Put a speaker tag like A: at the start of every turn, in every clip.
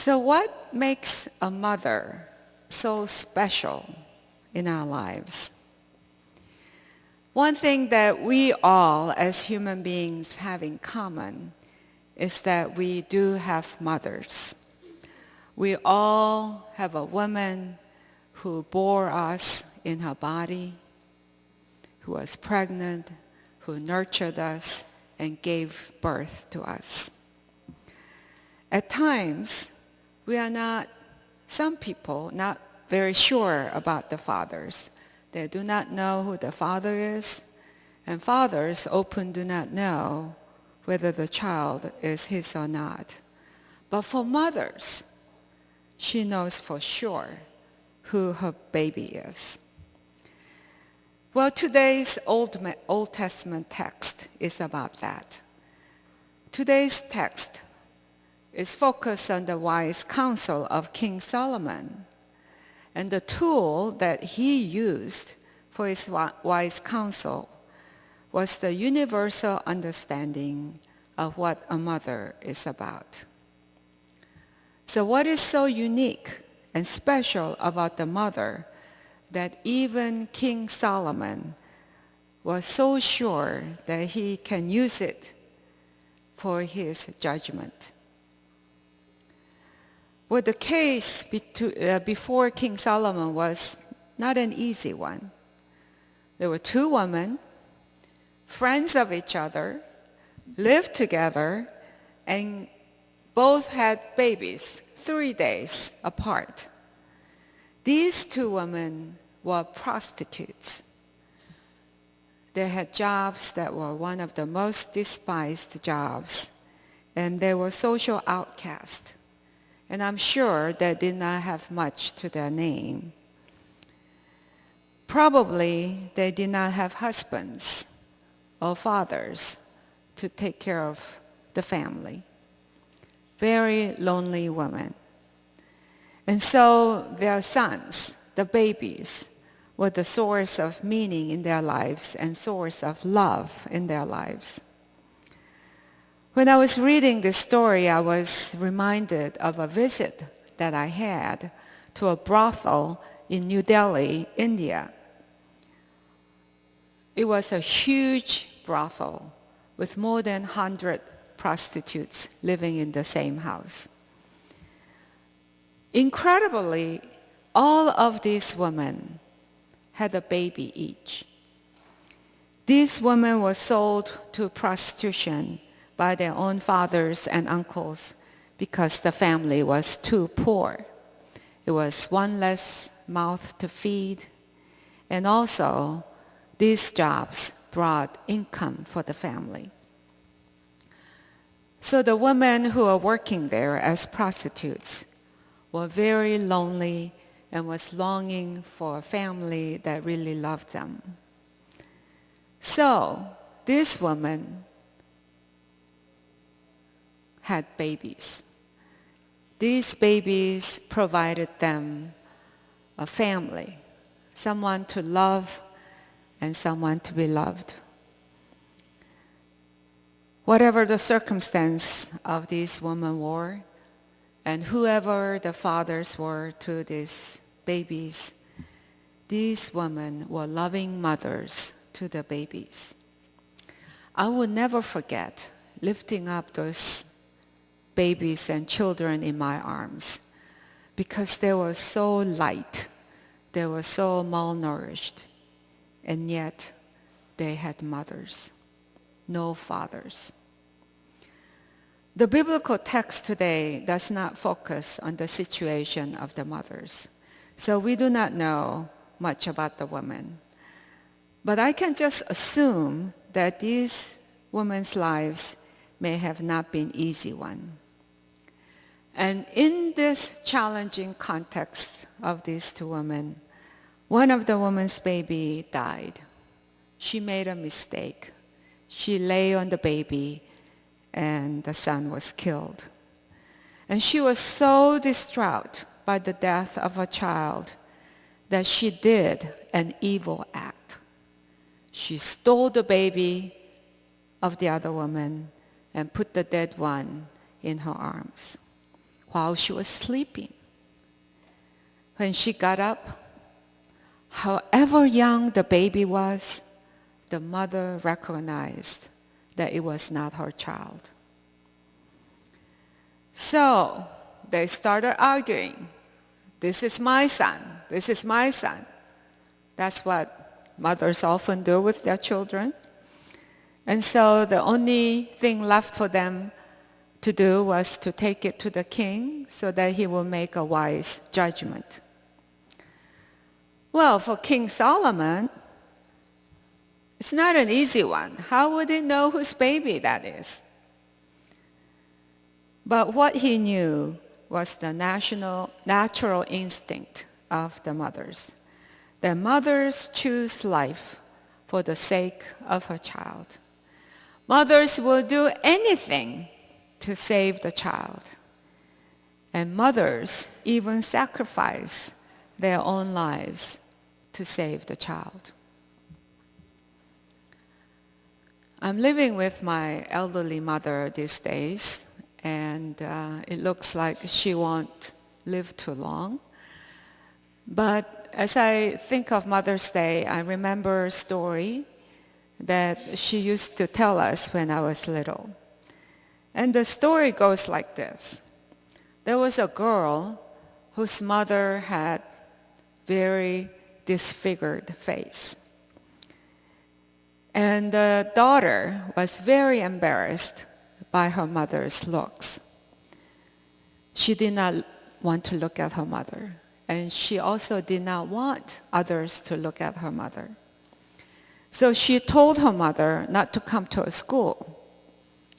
A: So what makes a mother so special in our lives? One thing that we all as human beings have in common is that we do have mothers. We all have a woman who bore us in her body, who was pregnant, who nurtured us and gave birth to us. At times, some people not very sure about the fathers. They do not know who the father is, and fathers often do not know whether the child is his or not. But for mothers, she knows for sure who her baby is. Well, today's Old Testament text is about that. Today's text is focused on the wise counsel of King Solomon. And the tool that he used for his wise counsel was the universal understanding of what a mother is about. So what is so unique and special about the mother that even King Solomon was so sure that he can use it for his judgment? Well, the case before King Solomon was not an easy one. There were two women, friends of each other, lived together, and both had babies 3 days apart. These two women were prostitutes. They had jobs that were one of the most despised jobs, and they were social outcasts. And I'm sure they did not have much to their name. Probably they did not have husbands or fathers to take care of the family. Very lonely women. And so their sons, the babies, were the source of meaning in their lives and source of love in their lives. When I was reading this story, I was reminded of a visit that I had to a brothel in New Delhi, India. It was a huge brothel with more than 100 prostitutes living in the same house. Incredibly, all of these women had a baby each. These women were sold to prostitution by their own fathers and uncles because the family was too poor. It was one less mouth to feed, and also these jobs brought income for the family. So the women who were working there as prostitutes were very lonely and was longing for a family that really loved them. So this woman had babies. These babies provided them a family, someone to love and someone to be loved. Whatever the circumstance of these women were, and whoever the fathers were to these babies, these women were loving mothers to the babies. I will never forget lifting up those babies and children in my arms because they were so light, they were so malnourished, and yet they had mothers, no fathers. The biblical text today does not focus on the situation of the mothers, so we do not know much about the women. But I can just assume that these women's lives may have not been easy ones. And in this challenging context of these two women, one of the women's baby died. She made a mistake. She lay on the baby and the son was killed. And she was so distraught by the death of a child that she did an evil act. She stole the baby of the other woman and put the dead one in her arms. while she was sleeping. When she got up, however young the baby was, the mother recognized that it was not her child. So they started arguing. This is my son. This is my son. That's what mothers often do with their children. And so the only thing left for them to do was to take it to the king so that he will make a wise judgment. Well, for King Solomon, it's not an easy one. How would he know whose baby that is? But what he knew was the natural instinct of the mothers. The mothers choose life for the sake of her child. Mothers will do anything to save the child. And mothers even sacrifice their own lives to save the child. I'm living with my elderly mother these days, and it looks like she won't live too long. But as I think of Mother's Day, I remember a story that she used to tell us when I was little. And the story goes like this. There was a girl whose mother had very disfigured face. And the daughter was very embarrassed by her mother's looks. She did not want to look at her mother, and she also did not want others to look at her mother. So she told her mother not to come to her school,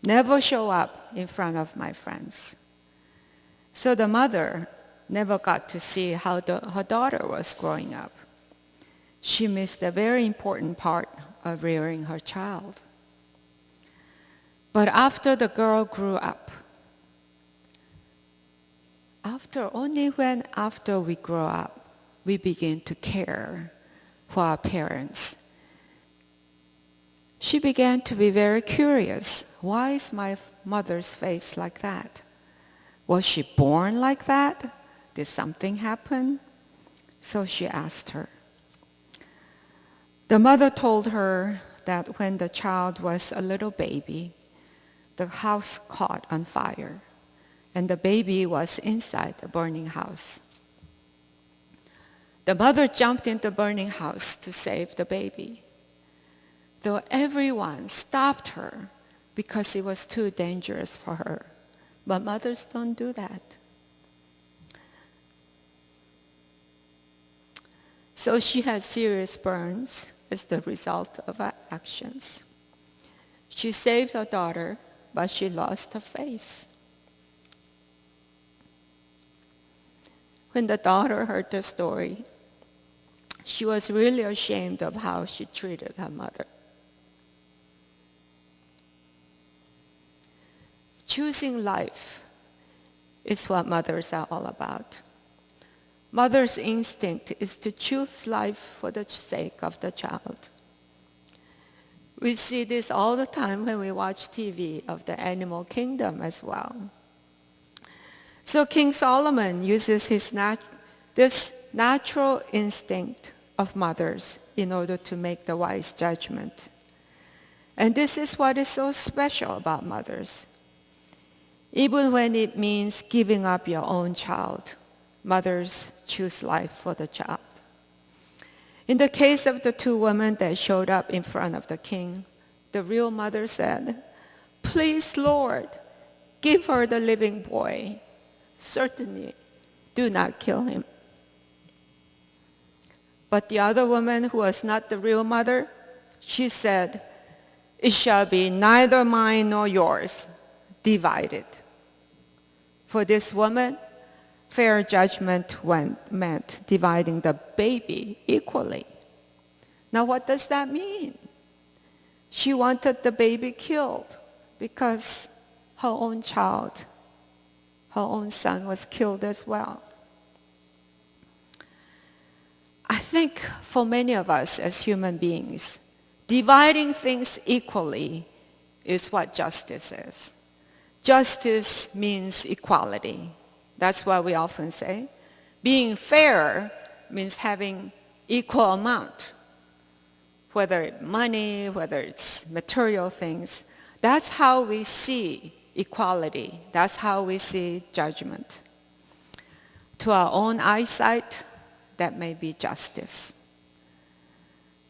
A: never show up in front of my friends. So the mother never got to see how her daughter was growing up. She missed a very important part of rearing her child. But after the girl grew up, after we grow up, we begin to care for our parents. She began to be very curious. Why is my mother's face like that? Was she born like that? Did something happen? So she asked her. The mother told her that when the child was a little baby, the house caught on fire, and the baby was inside the burning house. The mother jumped into the burning house to save the baby, though everyone stopped her because it was too dangerous for her. But mothers don't do that. So she had serious burns as the result of her actions. She saved her daughter, but she lost her face. When the daughter heard the story, she was really ashamed of how she treated her mother. Choosing life is what mothers are all about. Mother's instinct is to choose life for the sake of the child. We see this all the time when we watch TV of the animal kingdom as well. So King Solomon uses this natural instinct of mothers in order to make the wise judgment. And this is what is so special about mothers. Even when it means giving up your own child, mothers choose life for the child. In the case of the two women that showed up in front of the king, the real mother said, "Please, Lord, give her the living boy. Certainly, do not kill him." But the other woman, who was not the real mother, she said, "It shall be neither mine nor yours, divided." For this woman, fair judgment meant dividing the baby equally. Now what does that mean? She wanted the baby killed because her own child, her own son, was killed as well. I think for many of us as human beings, dividing things equally is what justice is. Justice means equality. That's why we often say being fair means having equal amount, whether it's money, whether it's material things. That's how we see equality. That's how we see judgment. To our own eyesight, that may be justice.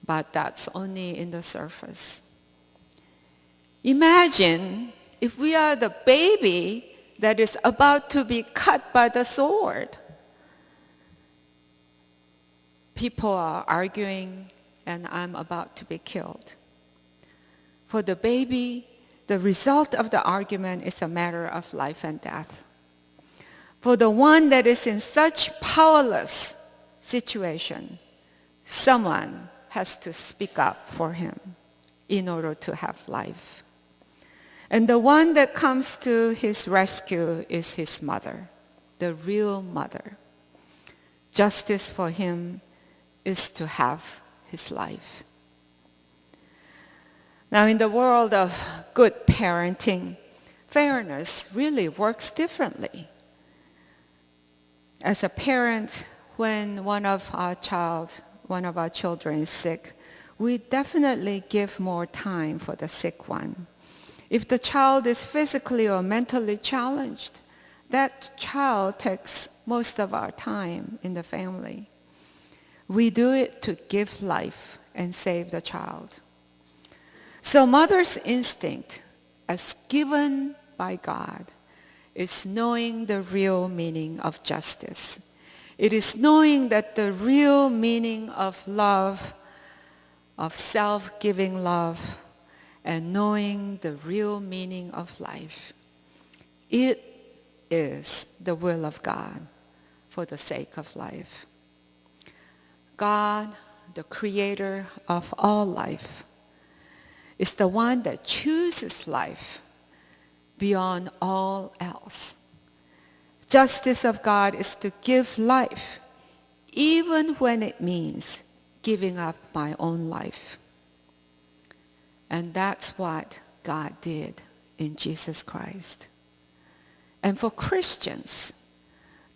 A: But that's only in the surface. Imagine if we are the baby that is about to be cut by the sword. People are arguing, and I'm about to be killed. For the baby, the result of the argument is a matter of life and death. For the one that is in such powerless situation, someone has to speak up for him in order to have life. And the one that comes to his rescue is his mother, the real mother. Justice for him is to have his life. Now, in the world of good parenting, fairness really works differently. As a parent, when one of our children is sick, we definitely give more time for the sick one. If the child is physically or mentally challenged, that child takes most of our time in the family. We do it to give life and save the child. So mother's instinct, as given by God, is knowing the real meaning of justice. It is knowing that the real meaning of love, of self-giving love, and knowing the real meaning of life. It is the will of God for the sake of life. God, the creator of all life, is the one that chooses life beyond all else. Justice of God is to give life, even when it means giving up my own life. And that's what God did in Jesus Christ. And for Christians,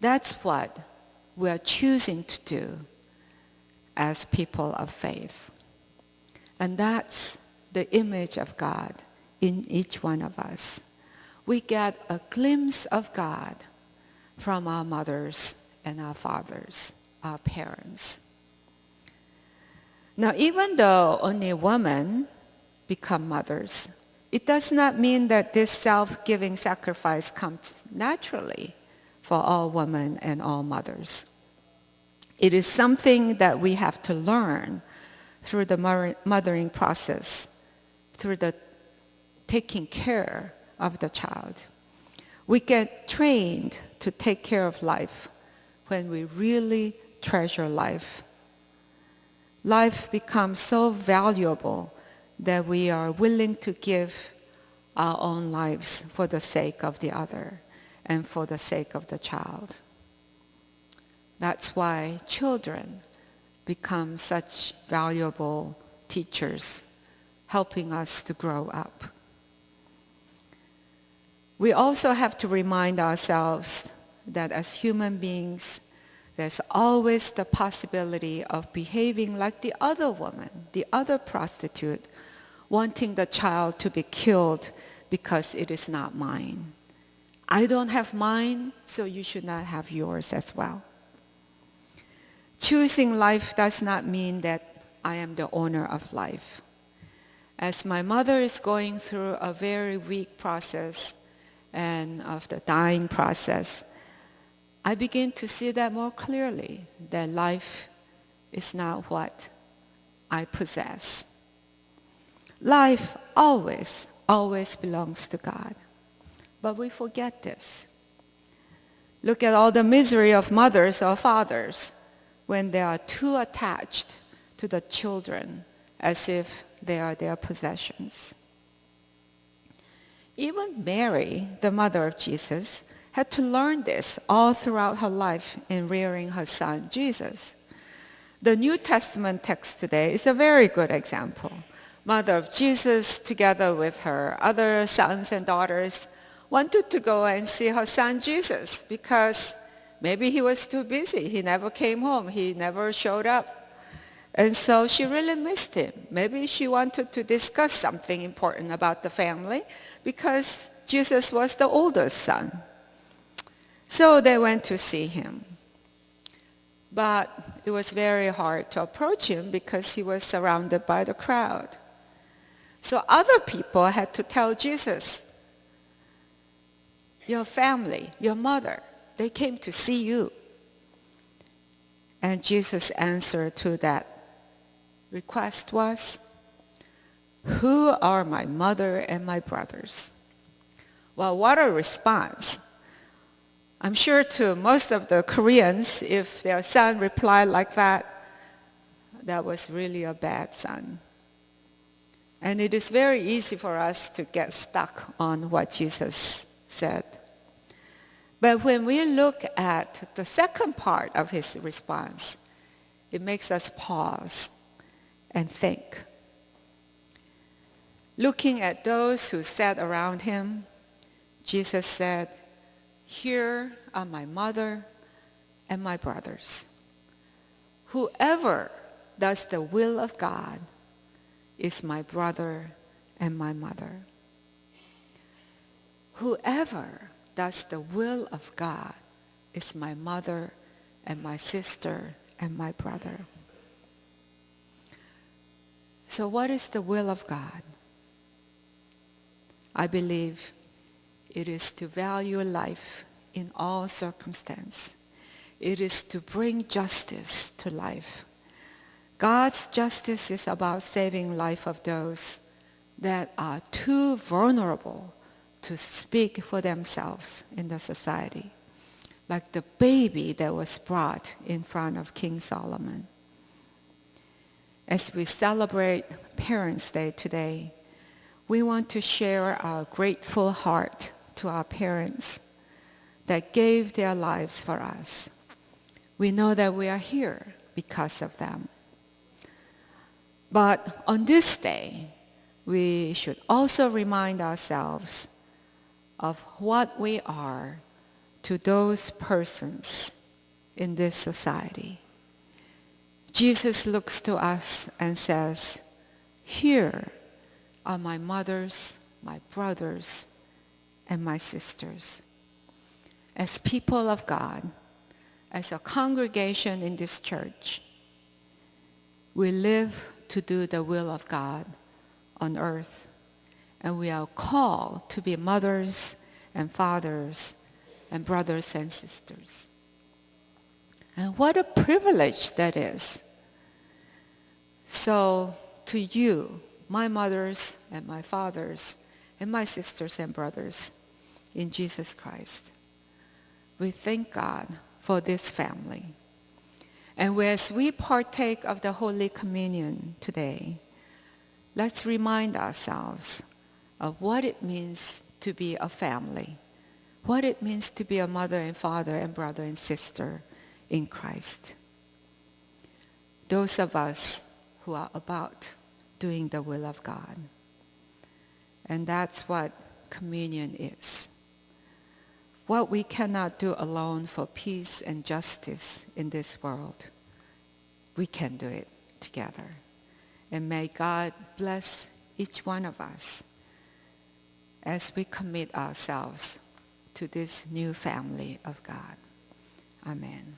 A: that's what we're choosing to do as people of faith. And that's the image of God in each one of us. We get a glimpse of God from our mothers and our fathers, our parents. Now, even though only women become mothers, it does not mean that this self-giving sacrifice comes naturally for all women and all mothers. It is something that we have to learn through the mothering process, through the taking care of the child. We get trained to take care of life when we really treasure life. Life becomes so valuable that we are willing to give our own lives for the sake of the other and for the sake of the child. That's why children become such valuable teachers, helping us to grow up. We also have to remind ourselves that as human beings, there's always the possibility of behaving like the other woman, the other prostitute, wanting the child to be killed because it is not mine. I don't have mine, so you should not have yours as well. Choosing life does not mean that I am the owner of life. As my mother is going through a very weak process and of the dying process, I begin to see that more clearly, that life is not what I possess. Life always belongs to God. But we forget this. Look at all the misery of mothers or fathers when they are too attached to the children as if they are their possessions. Even Mary, the mother of Jesus, had to learn this all throughout her life in rearing her son, Jesus. The New Testament text today is a very good example. Mother of Jesus, together with her other sons and daughters, wanted to go and see her son Jesus because maybe he was too busy. He never came home. He never showed up. And so she really missed him. Maybe she wanted to discuss something important about the family because Jesus was the oldest son. So they went to see him. But it was very hard to approach him because he was surrounded by the crowd. So other people had to tell Jesus, your family, your mother, they came to see you. And Jesus' answer to that request was, who are my mother and my brothers? Well, what a response. I'm sure to most of the Koreans, if their son replied like that, that was really a bad son. And it is very easy for us to get stuck on what Jesus said. But when we look at the second part of his response, it makes us pause and think. Looking at those who sat around him, Jesus said, here are my mother and my brothers. Whoever does the will of God is my brother and my mother. Whoever does the will of God is my mother and my sister and my brother. So what is the will of God? I believe it is to value life in all circumstances. It is to bring justice to life. God's justice is about saving life of those that are too vulnerable to speak for themselves in the society, like the baby that was brought in front of King Solomon. As we celebrate Parents' Day today, we want to share our grateful heart to our parents that gave their lives for us. We know that we are here because of them. But on this day, we should also remind ourselves of what we are to those persons in this society. Jesus looks to us and says, here are my mothers, my brothers, and my sisters. As people of God, as a congregation in this church, we live to do the will of God on earth. And we are called to be mothers and fathers and brothers and sisters. And what a privilege that is. So to you, my mothers and my fathers and my sisters and brothers in Jesus Christ, we thank God for this family. And as we partake of the Holy Communion today, let's remind ourselves of what it means to be a family, what it means to be a mother and father and brother and sister in Christ. Those of us who are about doing the will of God. And that's what communion is. What we cannot do alone for peace and justice in this world, we can do it together. And may God bless each one of us as we commit ourselves to this new family of God. Amen.